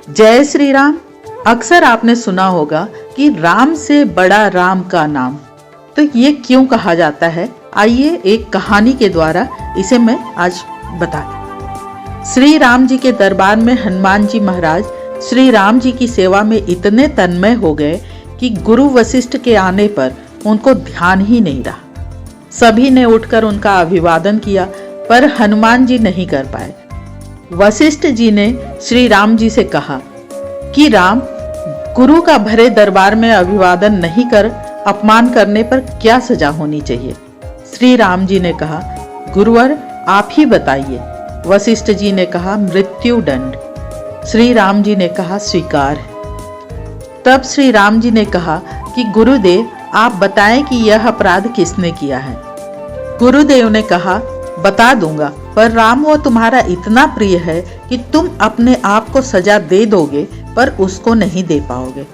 जय श्री राम। अक्सर आपने सुना होगा कि राम से बड़ा राम का नाम। तो ये क्यों कहा जाता है, आइए एक कहानी के द्वारा इसे मैं आज बताती। श्री राम जी के दरबार में हनुमान जी महाराज श्री राम जी की सेवा में इतने तन्मय हो गए कि गुरु वशिष्ठ के आने पर उनको ध्यान ही नहीं रहा। सभी ने उठकर उनका अभिवादन किया, पर हनुमान जी नहीं कर पाए। वशिष्ठ जी ने श्री राम जी से कहा कि राम, गुरु का भरे दरबार में अभिवादन नहीं कर अपमान करने पर क्या सजा होनी चाहिए। श्री राम जी ने कहा, गुरुवर आप ही बताइए। वशिष्ठ जी ने कहा, मृत्यु दंड। श्री राम जी ने कहा, स्वीकार है। तब श्री राम जी ने कहा कि गुरुदेव आप बताएं कि यह अपराध किसने किया है। गुरुदेव ने कहा, बता दूंगा, पर राम वो तुम्हारा इतना प्रिय है कि तुम अपने आप को सजा दे दोगे पर उसको नहीं दे पाओगे।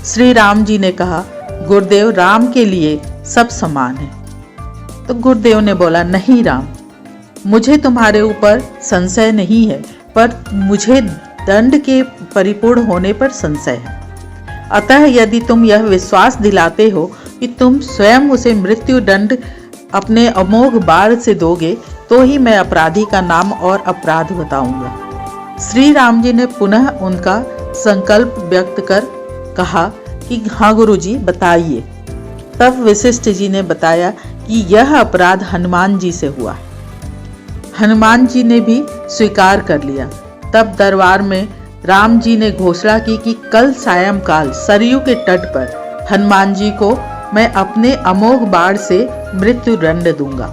श्री राम जी ने कहा, गुरुदेव राम के लिए सब समान है। तो गुरुदेव ने बोला, नहीं राम, मुझे तुम्हारे ऊपर संशय नहीं है, पर मुझे दंड के परिपूर्ण होने पर संशय है। अतः यदि तुम यह विश्वास दिलाते हो कि तुम स्वयं उसे मृत्यु दंड अपने अमोघ बाण से दोगे, तो ही मैं अपराधी का नाम और अपराध बताऊंगा। श्री राम जी ने पुनः उनका संकल्प व्यक्त कर कहा कि हाँ गुरुजी बताइए। तब वशिष्ठ जी ने बताया कि यह अपराध हनुमान जी से हुआ है। हनुमान जी ने भी स्वीकार कर लिया। तब दरबार में राम जी ने घोषणा की कि कल सायंकाल सरयू के तट पर हनुमान जी को मैं अपने अमोघ बाण से मृत्यु दंड दूंगा।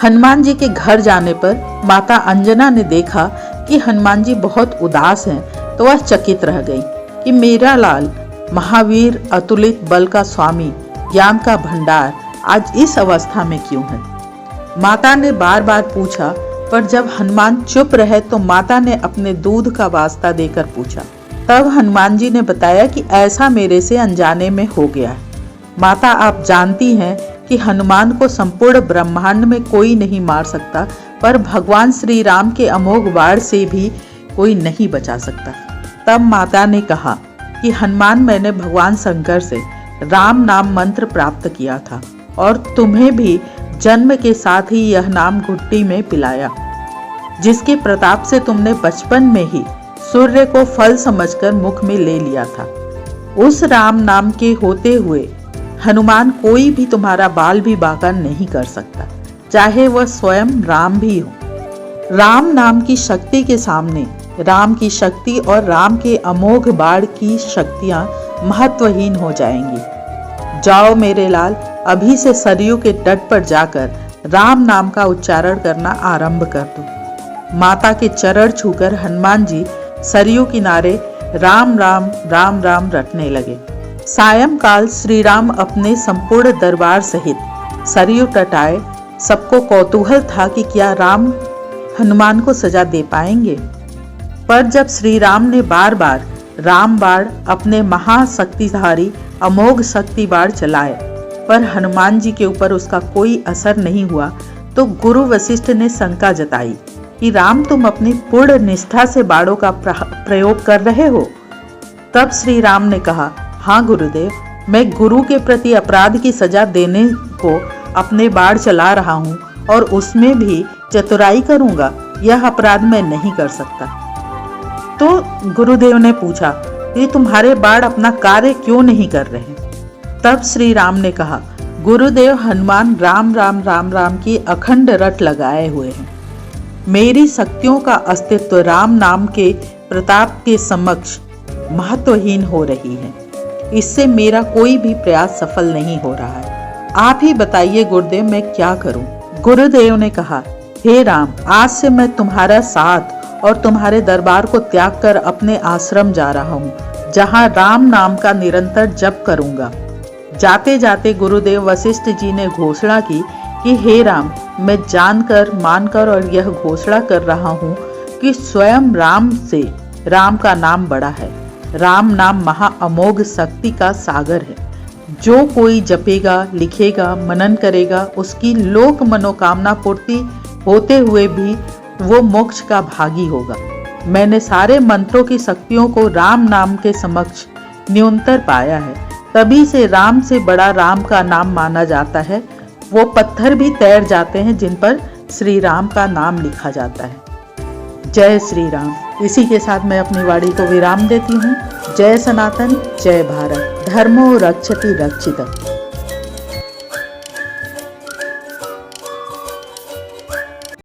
हनुमान जी के घर जाने पर माता अंजना ने देखा कि हनुमान जी बहुत उदास हैं, तो वह चकित रह गई कि मेरा लाल महावीर अतुलित बल का स्वामी ज्ञान का भंडार आज इस अवस्था में क्यों है। माता ने बार बार पूछा, पर जब हनुमान चुप रहे तो माता ने अपने दूध का वास्ता देकर पूछा। तब हनुमान जी ने बताया कि ऐसा मेरे से अनजाने में हो गया है। माता आप जानती हैं कि हनुमान को संपूर्ण ब्रह्मांड में कोई नहीं मार सकता, पर भगवान श्री राम के अमोघ बाण से भी कोई नहीं बचा सकता। तब माता ने कहा कि हनुमान, मैंने भगवान शंकर से राम नाम मंत्र प्राप्त किया था और तुम्हें भी जन्म के साथ ही यह नाम घुट्टी में पिलाया, जिसके प्रताप से तुमने बचपन में ही सूर्य को फल समझकर मुख में ले लिया था। उस राम नाम के होते हुए हनुमान कोई भी तुम्हारा बाल भी बांका नहीं कर सकता, चाहे वह स्वयं राम भी हो। राम नाम की शक्ति के सामने राम की शक्ति और राम के अमोघ बाण की शक्तियां महत्वहीन हो जाएंगी। जाओ मेरे लाल, अभी से सरयू के तट पर जाकर राम नाम का उच्चारण करना आरंभ कर दो। माता के चरण छूकर हनुमान जी सरयू किनारे राम राम राम राम रटने लगे। सायंकाल श्री राम अपने संपूर्ण दरबार सहित सरयू तट आए। सबको कौतूहल था कि क्या राम हनुमान को सजा दे पाएंगे। पर जब श्री राम ने बार बार राम बाण अपने महाशक्तिधारी अमोघ शक्ति बाण चलाए, पर हनुमान जी के ऊपर उसका कोई असर नहीं हुआ, तो गुरु वशिष्ठ ने शंका जताई कि राम, तुम अपनी पूर्ण निष्ठा से बाणों का प्रयोग कर रहे हो। तब श्री राम ने कहा, हाँ गुरुदेव, मैं गुरु के प्रति अपराध की सजा देने को अपने बाण चला रहा हूँ और उसमें भी चतुराई करूँगा, यह अपराध मैं नहीं कर सकता। तो गुरुदेव ने पूछा कि तुम्हारे बाण अपना कार्य क्यों नहीं कर रहे। तब श्री राम ने कहा, गुरुदेव, हनुमान राम राम राम राम की अखंड रट लगाए हुए हैं। मेरी शक्तियों का अस्तित्व राम नाम के प्रताप के समक्ष महत्वहीन हो रही है। इससे मेरा कोई भी प्रयास सफल नहीं हो रहा है। आप ही बताइए गुरुदेव, मैं क्या करूं। गुरुदेव ने कहा, हे राम, आज से मैं तुम्हारा साथ और तुम्हारे दरबार को त्याग कर अपने आश्रम जा रहा हूँ, जहाँ राम नाम का निरंतर जप करूँगा। जाते जाते गुरुदेव वशिष्ठ जी ने घोषणा की कि हे राम, मैं जानकर मानकर और यह घोषणा कर रहा हूँ कि स्वयं राम से राम का नाम बड़ा है। राम नाम महा अमोघ शक्ति का सागर है। जो कोई जपेगा, लिखेगा, मनन करेगा, उसकी लोक मनोकामना पूर्ति होते हुए भी वो मोक्ष का भागी होगा। मैंने सारे मंत्रों की शक्तियों को राम नाम के समक्ष न्यूनतर पाया है। तभी से राम से बड़ा राम का नाम माना जाता है। वो पत्थर भी तैर जाते हैं जिन पर श्री राम का नाम लिखा जाता है। जय श्री राम। इसी के साथ मैं अपनी वाणी को विराम देती हूँ। जय सनातन, जय भारत। धर्मो रक्षति रक्षित।